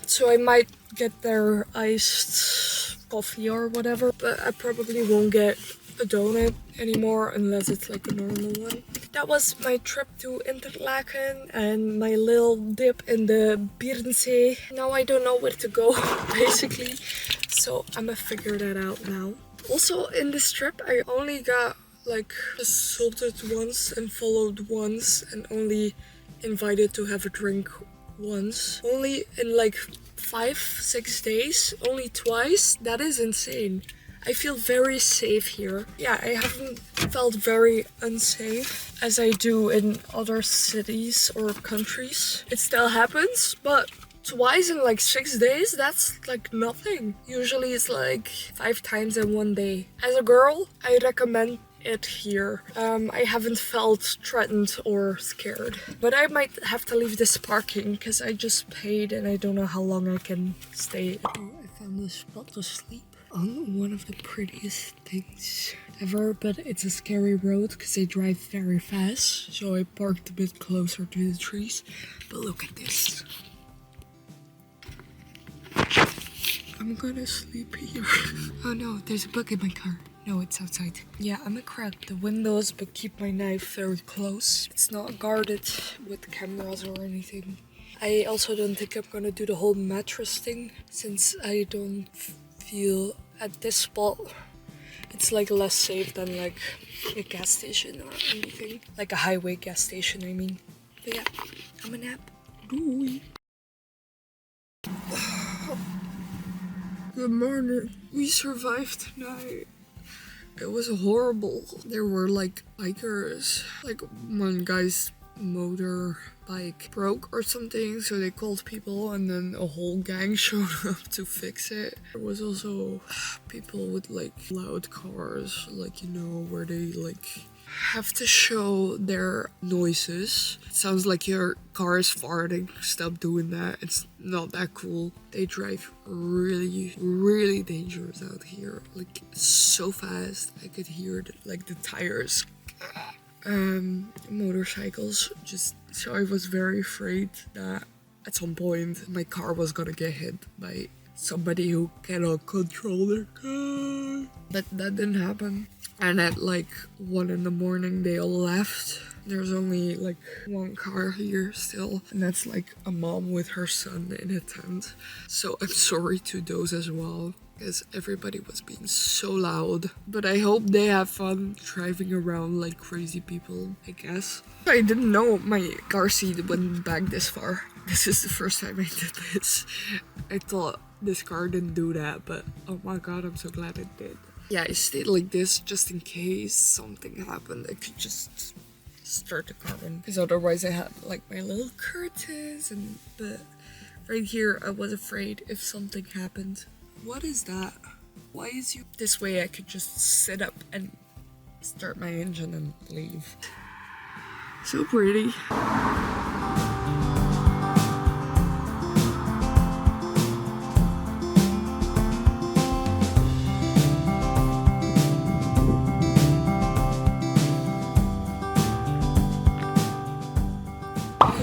So I might get their iced coffee or whatever, but I probably won't get a donut anymore unless it's like a normal one. That was my trip to Interlaken and my little dip in the Bierensee. Now I don't know where to go, basically. So I'm gonna figure that out now. Also in this trip I only got like assaulted once and followed once and only invited to have a drink once. Only in like 5-6 days, only twice. That is insane. I feel very safe here. Yeah, I haven't felt very unsafe as I do in other cities or countries. It still happens, but twice in like 6 days, that's like nothing. Usually it's like 5 times in one day. As a girl, I recommend it here. I haven't felt threatened or scared. But I might have to leave this parking because I just paid and I don't know how long I can stay. Oh, I found a spot to sleep on one of the prettiest things ever, but it's a scary road because they drive very fast. So I parked a bit closer to the trees. But look at this. I'm gonna sleep here. Oh no, there's a bug in my car. No, it's outside. Yeah, I'm gonna crack the windows, but keep my knife very close. It's not guarded with cameras or anything. I also don't think I'm gonna do the whole mattress thing, since I don't feel at this spot it's like less safe than like a gas station or anything. Like a highway gas station, I mean. But yeah, I'm gonna nap. Doei. Good morning. We survived tonight. It was horrible. There were like bikers. Like one guy's motorbike broke or something, so they called people and then a whole gang showed up to fix it. There was also people with like loud cars, like, you know, where they like have to show their noises. It sounds like your car is farting. Stop doing that. It's not that cool. They drive really, really dangerous out here. Like so fast. I could hear the tires. Motorcycles. Just so I was very afraid that at some point my car was gonna get hit by somebody who cannot control their car. But that didn't happen. And at like 1 in the morning they all left. There's only like one car here still, and that's like a mom with her son in a tent. So I'm sorry to those as well, because everybody was being so loud. But I hope they have fun driving around like crazy people, I guess. I didn't know my car seat went back this far. This is the first time I did this. I thought this car didn't do that, but oh my god, I'm so glad it did. Yeah, I stayed like this just in case something happened. I could just start the car in, because otherwise I had like my little curtains, and but right here I was afraid if something happened. What is that? Why is you? This way I could just sit up and start my engine and leave. So pretty.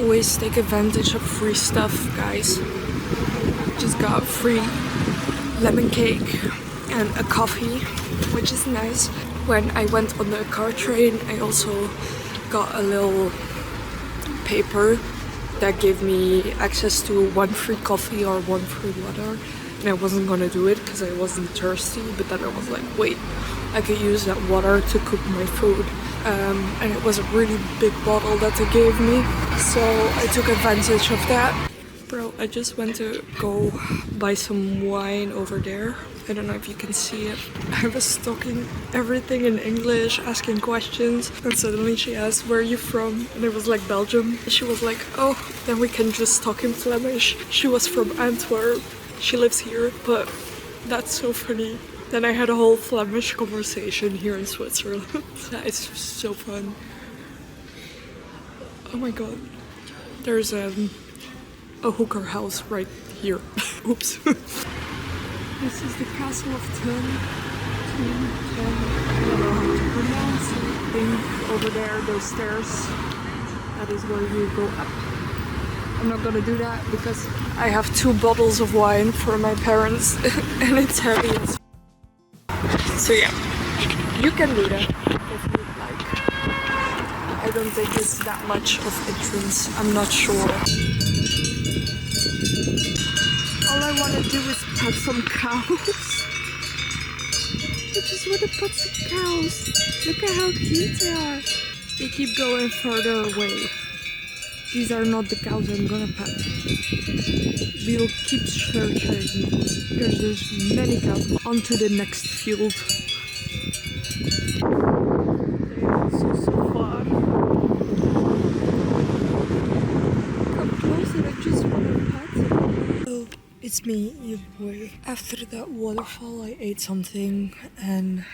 Always take advantage of free stuff, guys. Just got free lemon cake and a coffee, which is nice. When I went on the car train, I also got a little paper that gave me access to 1 free coffee or 1 free water. And I wasn't gonna do it because I wasn't thirsty, but then I was like, wait, I could use that water to cook my food. And it was a really big bottle that they gave me, so I took advantage of that. Bro, I just went to go buy some wine over there. I don't know if you can see it. I was talking everything in English, asking questions, and suddenly she asked, where are you from? And it was like Belgium. She was like, oh, then we can just talk in Flemish. She was from Antwerp. She lives here, but that's so funny. Then I had a whole Flemish conversation here in Switzerland. That is so fun. Oh my god. There's a hooker house right here. Oops. This is the castle of Thun. I don't know how to pronounce it. Thing over there, those stairs. That is where you go up. I'm not gonna do that because I have 2 bottles of wine for my parents and it's heavy. So yeah, you can do that if you'd like. I don't think it's that much of entrance, I'm not sure. All I want to do is pet some cows. I just want to pet some cows. Look at how cute they are. They keep going further away. These are not the cows I'm gonna pet. We'll keep searching. There's many cows. Onto the next field. They are so far. Come close and I just want to pet them. Oh, it's me, your boy. After that waterfall, I ate something and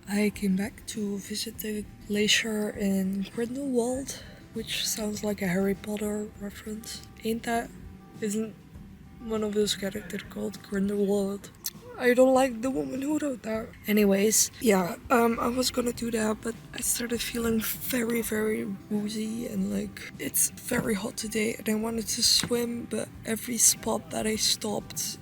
I came back to visit the glacier in Grindelwald, which sounds like a Harry Potter reference. Ain't that? Isn't one of those characters called Grindelwald? I don't like the woman who wrote that. Anyways, yeah, I was gonna do that, but I started feeling very, very woozy and like it's very hot today and I wanted to swim, but every spot that I stopped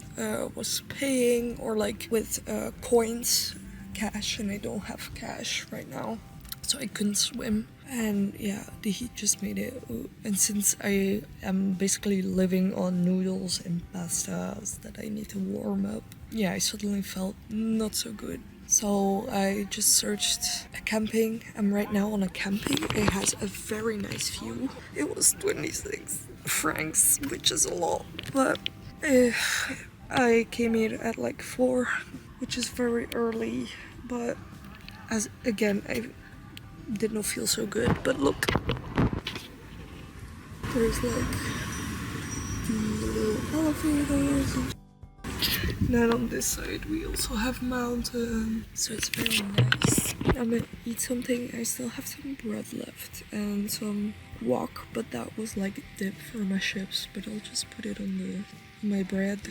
was paying or like with coins, cash, and I don't have cash right now, so I couldn't swim. And yeah, the heat just made it. And since I am basically living on noodles and pastas that I need to warm up, yeah, I suddenly felt not so good. So I just searched a camping. I'm right now on a camping. It has a very nice view. It was 26 francs, which is a lot. But I came here at like 4, which is very early. But as again, I did not feel so good, but look, there's like the little elevators, and then on this side we also have mountain, so it's very nice. I'm gonna eat something. I still have some bread left and some wok, but that was like a dip for my chips, but I'll just put it on my bread.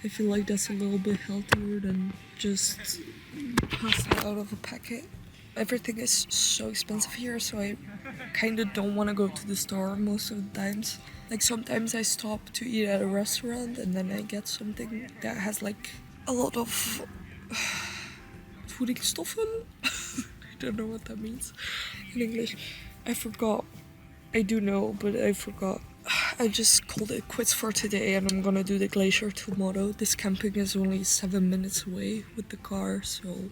I feel like that's a little bit healthier than just pasta out of a packet. Everything is so expensive here, so I kind of don't want to go to the store most of the times. Like sometimes I stop to eat at a restaurant and then I get something that has like a lot of voedingsstoffen. I don't know what that means in English. I forgot. I do know, but I forgot. I just called it quits for today and I'm gonna do the glacier tomorrow. This camping is only 7 minutes away with the car, so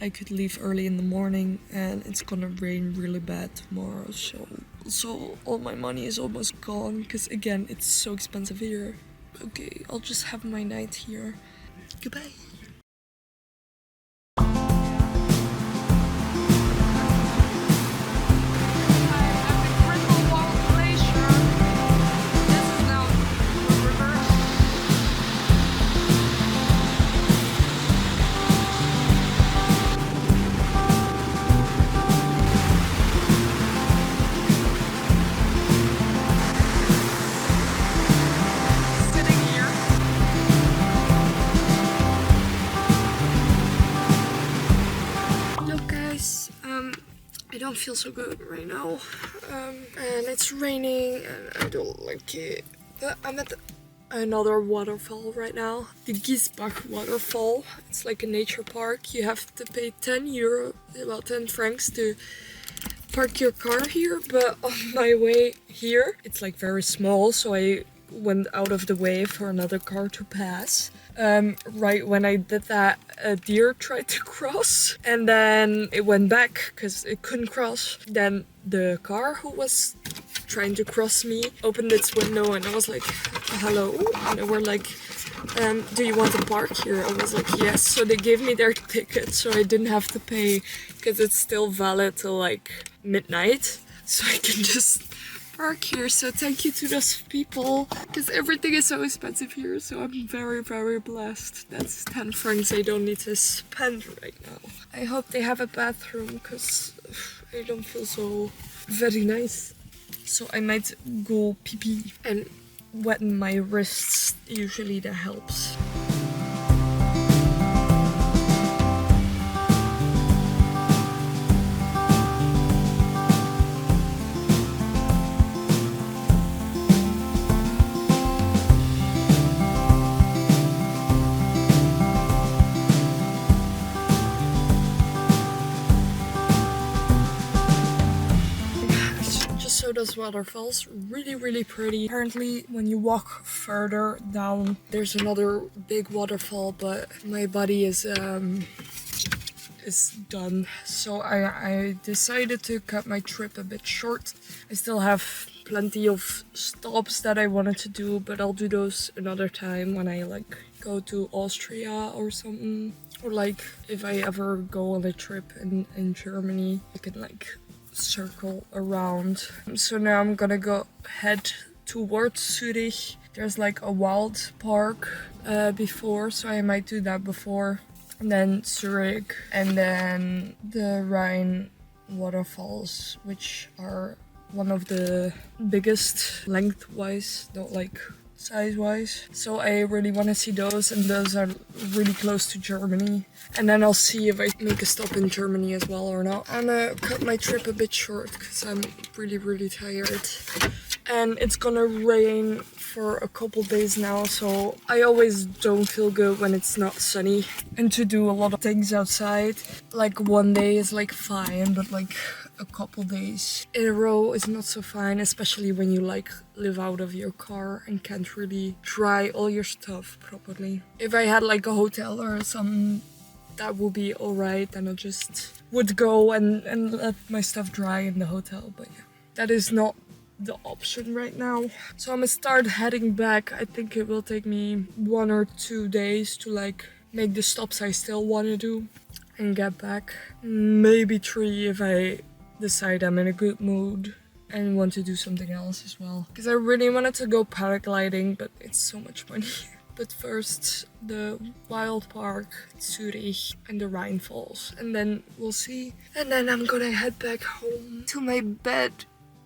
I could leave early in the morning and it's gonna rain really bad tomorrow, so all my money is almost gone because again it's so expensive here. Okay, I'll just have my night here. Goodbye. I don't feel so good right now. And it's raining and I don't like it. But I'm at another waterfall right now. The Giesbach waterfall. It's like a nature park. You have to pay 10 euro, well 10 francs to park your car here. But on my way here, it's like very small. So I went out of the way for another car to pass. Right when I did that, a deer tried to cross and then it went back because it couldn't cross. Then the car who was trying to cross me opened its window and I was like, hello, and they were like, do you want to park here? I was like, yes. So they gave me their ticket so I didn't have to pay because it's still valid till like midnight, so I can just park here. So thank you to those people because everything is so expensive here, so I'm very, very blessed. That's 10 francs I don't need to spend right now. I hope they have a bathroom because I don't feel so very nice. So I might go pee-pee and wetten my wrists. Usually that helps. So those waterfalls, really, really pretty. Apparently when you walk further down there's another big waterfall, but my body is done, so I decided to cut my trip a bit short. I still have plenty of stops that I wanted to do, but I'll do those another time when I like go to Austria or something, or like if I ever go on a trip in Germany I can like circle around. So now I'm gonna go head towards Zurich. There's like a wild park before, so I might do that before, and then Zurich, and then the Rhine waterfalls, which are one of the biggest lengthwise, not like size-wise. So I really want to see those, and those are really close to Germany. And then I'll see if I make a stop in Germany as well or not. I'm gonna cut my trip a bit short because I'm really, really tired. And it's gonna rain for a couple days now, so I always don't feel good when it's not sunny. And to do a lot of things outside, like one day is like fine, but like a couple days in a row is not so fine, especially when you like live out of your car and can't really dry all your stuff properly. If I had like a hotel or something, that would be alright, then I just would go and let my stuff dry in the hotel, but yeah, that is not the option right now. So I'm gonna start heading back. I think it will take me 1 or 2 days to like make the stops I still want to do and get back. Maybe 3 if I decide I'm in a good mood and want to do something else as well. Because I really wanted to go paragliding, but it's so much money. But first, the wild park, Zurich, and the Rhine Falls. And then we'll see. And then I'm gonna head back home to my bed.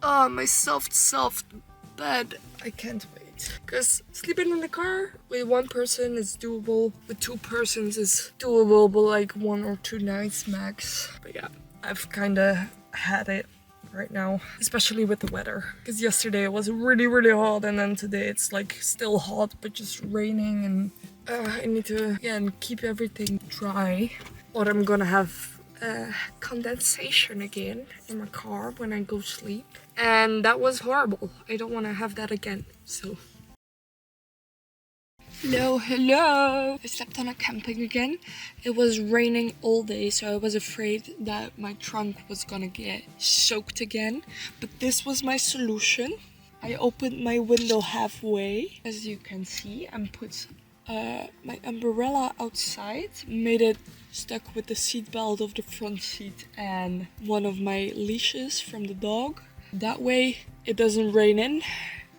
Oh, my soft bed. I can't wait. Because sleeping in the car with 1 person is doable. With 2 persons is doable, but like 1 or 2 nights max. But yeah, I've kinda had it right now, especially with the weather, because yesterday it was really, really hot, and then today it's like still hot but just raining, and I need to and keep everything dry, or I'm gonna have condensation again in my car when I go sleep, and that was horrible. I don't want to have that again. So hello! I slept on a camping again. It was raining all day, so I was afraid that my trunk was gonna get soaked again. But this was my solution. I opened my window halfway, as you can see, and put my umbrella outside. Made it stuck with the seatbelt of the front seat and one of my leashes from the dog. That way it doesn't rain in,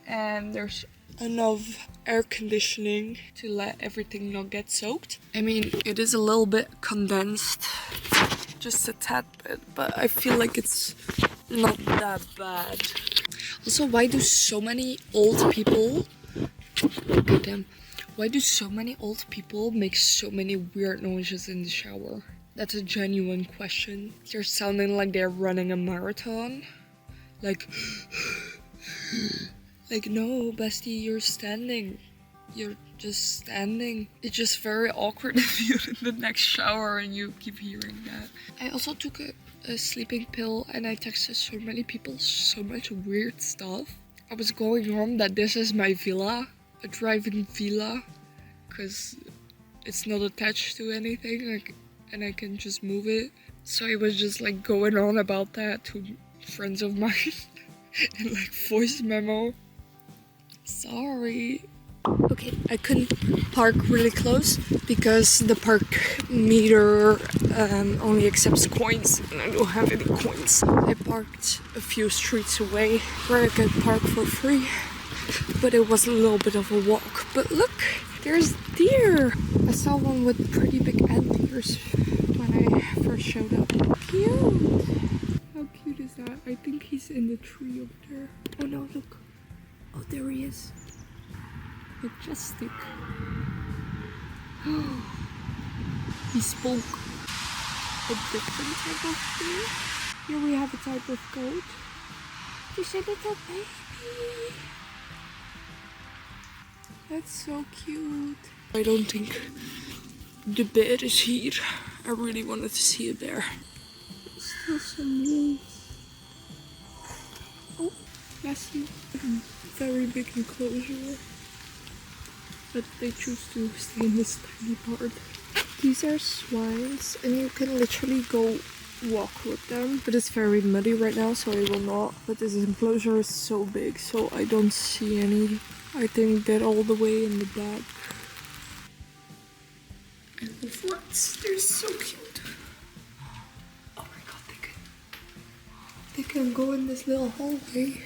and there's enough air conditioning to let everything not get soaked. I mean, it is a little bit condensed, just a tad bit, but I feel like it's not that bad. Also, why do so many old people, why do so many old people make so many weird noises in the shower? That's a genuine question. They're sounding like they're running a marathon. Like, like no, bestie, you're standing. You're just standing. It's just very awkward if you're in the next shower and you keep hearing that. I also took a sleeping pill and I texted so many people so much weird stuff. I was going on that this is my villa, a driving villa, because it's not attached to anything, like, and I can just move it. So I was just like going on about that to friends of mine and like voice memo. Sorry. Okay, I couldn't park really close because the park meter only accepts coins and I don't have any coins. I parked a few streets away where I could park for free, but it was a little bit of a walk. But look, there's deer! I saw one with pretty big antlers when I first showed up. Cute! How cute is that? I think he's in the tree over there. Oh no, look. Oh, there he is. Majestic. He spoke a different type of deer. Here we have a type of goat. You said it's a baby. That's so cute. I don't think the bed is here. I really wanted to see it there. There's still some leaves. Oh, bless you. Very big enclosure. But they choose to stay in this tiny part. These are swines and you can literally go walk with them. But it's very muddy right now, so I will not. But this enclosure is so big, so I don't see any. I think they're all the way in the back. And the flats, they're so cute. Oh my god, they can go in this little hallway.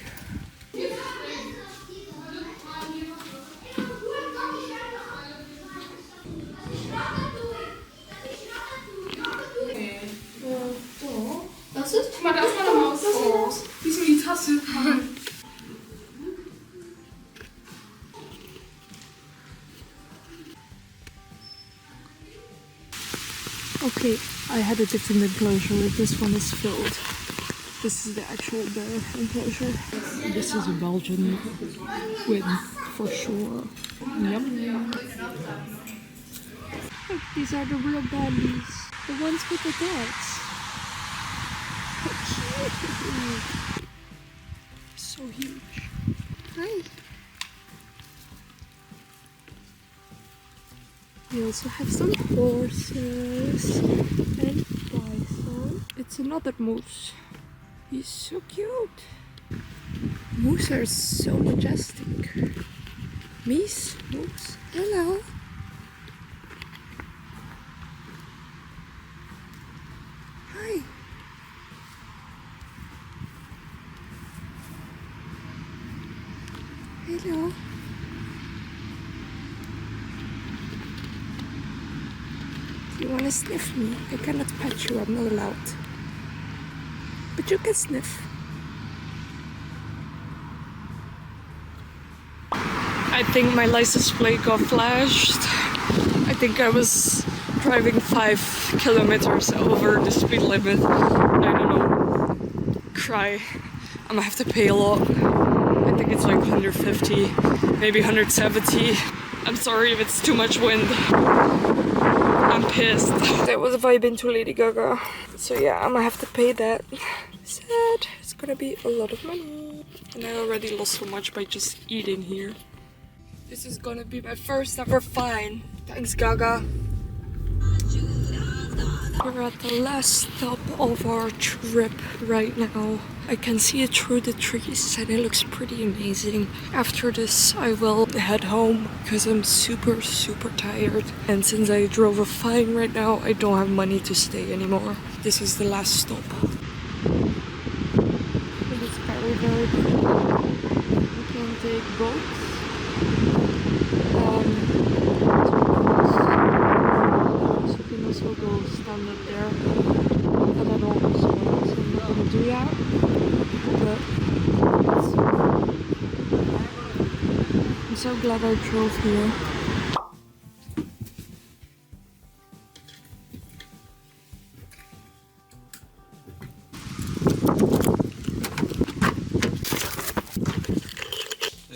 Das ist? Guck mal, da ist meine Maus. Das ist eine Maus. Die ist mir die Tasse. Okay, I had a different enclosure. This one is filled. This is the actual bear enclosure. This is a Belgian twin for sure. Yum. Look, these are the real baddies. The ones with the dads. How cute. So huge. Hi. We also have some horses and bison. It's another moose. He's so cute. Moose are so majestic. Moose. Hello. Hi. Hello. Do you want to sniff me? I cannot pet you, I'm not allowed. But you can sniff. I think my license plate got flashed. I think I was driving 5 kilometers over the speed limit. I don't know. Cry. I'm gonna have to pay a lot. I think it's like 150, maybe 170. I'm sorry if it's too much wind. I'm pissed. That was a vibe into Lady Gaga. So yeah, I'm gonna have to pay that. Sad. It's gonna be a lot of money. And I already lost so much by just eating here. This is gonna be my first ever fine. Thanks, Gaga. We're at the last stop of our trip right now. I can see it through the trees and it looks pretty amazing. After this I will head home because I'm super tired. And since I drove a fine right now, I don't have money to stay anymore. This is the last stop. It is very cool. You can take boats. You can also go stand up there. But I don't also want to, so I'm not gonna do that. But I'm so glad I drove here. I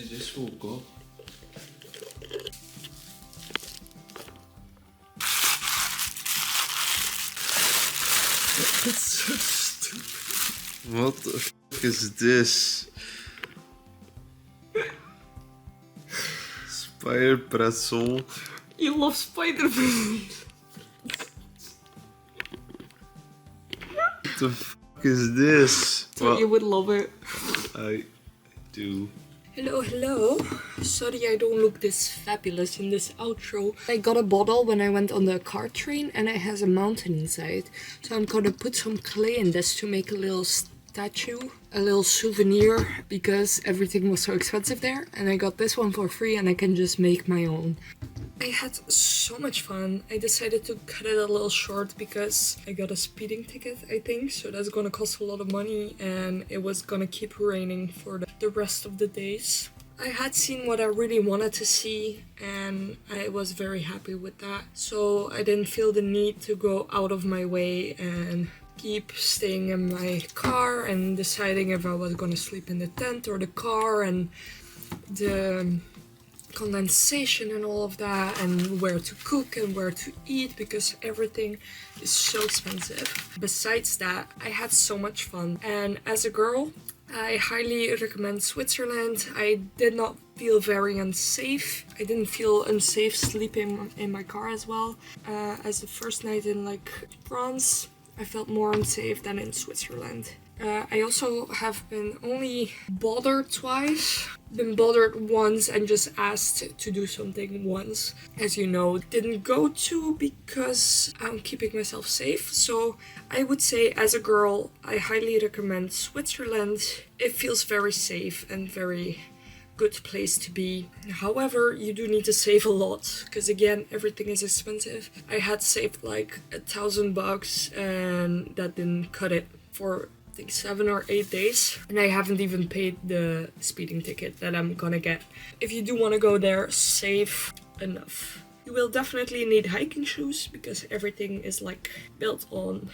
just woke up. That's so stupid. What the f is this? Spider pretzel. You love Spider-Man. What the f is this? Thought you would love it. I do. Hello, hello. Sorry I don't look this fabulous in this outro. I got a bottle when I went on the car train and it has a mountain inside. So I'm gonna put some clay in this to make a little statue, a little souvenir, because everything was so expensive there. And I got this one for free and I can just make my own. I had so much fun. I decided to cut it a little short because I got a speeding ticket, I think. So that's gonna cost a lot of money and it was gonna keep raining for the rest of the days. I had seen what I really wanted to see and I was very happy with that. So I didn't feel the need to go out of my way and keep staying in my car and deciding if I was gonna sleep in the tent or the car and the condensation and all of that and where to cook and where to eat because everything is so expensive. Besides that, I had so much fun, and as a girl I highly recommend Switzerland. I did not feel very unsafe. I didn't feel unsafe sleeping in my car as well. As the first night in France, I felt more unsafe than in Switzerland. I also have been only bothered twice. Been bothered once and just asked to do something once. As you know, didn't go to because I'm keeping myself safe. So I would say as a girl, I highly recommend Switzerland. It feels very safe and very good place to be. However, you do need to save a lot because again, everything is expensive. I had saved like $1,000 and that didn't cut it for I think 7 or 8 days, and I haven't even paid the speeding ticket that I'm gonna get. If you do want to go there, save enough. You will definitely need hiking shoes because everything is like built on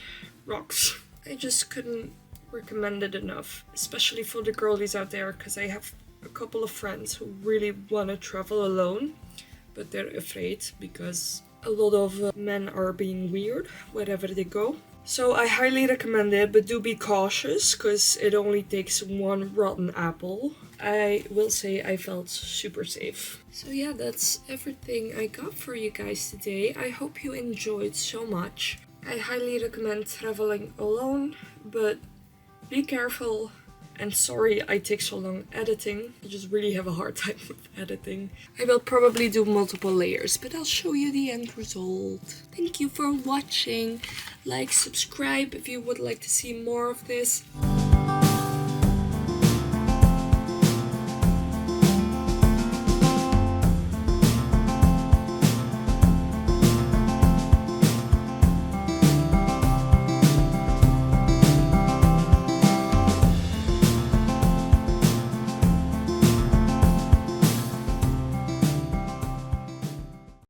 rocks. I just couldn't recommend it enough, especially for the girlies out there, because I have a couple of friends who really want to travel alone, but they're afraid because a lot of men are being weird wherever they go. So I highly recommend it, but do be cautious because it only takes one rotten apple. I will say I felt super safe. So yeah, that's everything I got for you guys today. I hope you enjoyed so much. I highly recommend traveling alone, but be careful. And sorry I take so long editing. I just really have a hard time with editing. I will probably do multiple layers, but I'll show you the end result. Thank you for watching. Like, subscribe if you would like to see more of this.